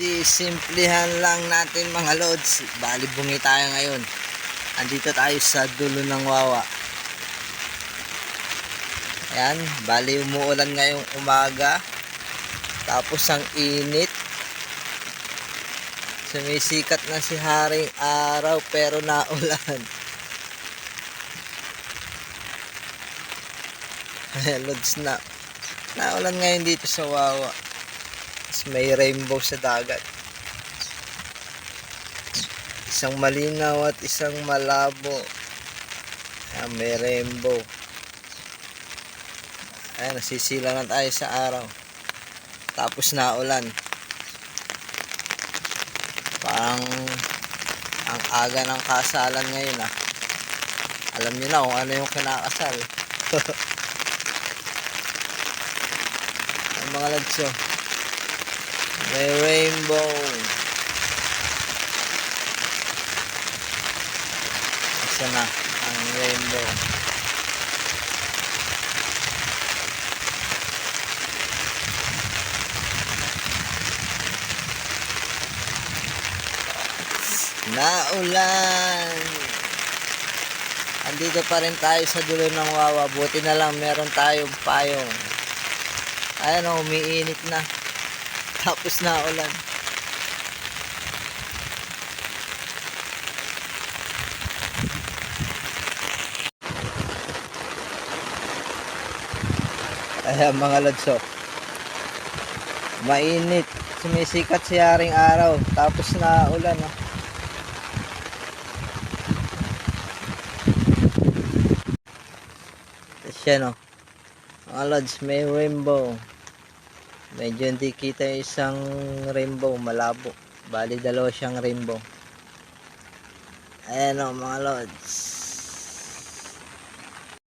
Sisimplihan lang natin mga lods. Bali bungi tayo ngayon. Andito tayo sa dulo ng Wawa. Ayan, bali umuulan ngayong umaga. Tapos ang init. Sumisikat na si haring araw pero naulan. Ayan lods, naulan ngayon dito sa Wawa. Tapos may rainbow sa dagat. Isang malinaw at isang malabo. Ayan, may rainbow. Ayan, nasisilangan tayo sa araw. Tapos naulan. Parang ang aga ng kasalan ngayon ah. Alam niyo na kung ano yung kinakasal. Ang mga lads, may rainbow. Isa na ang rainbow. Naulan. Andito pa rin tayo sa dulo ng Wawa. Buti na lang meron tayong payong. Ayan o, umiinit na. Tapos naulan. Ayan mga lodso, mainit, sumisikat si haring araw, tapos naulan oh. Siya no, mga lods, may rainbow. Medyo hindi kita isang rainbow, malabo. Bali dalawa siyang rainbow. Ayan o mga lods.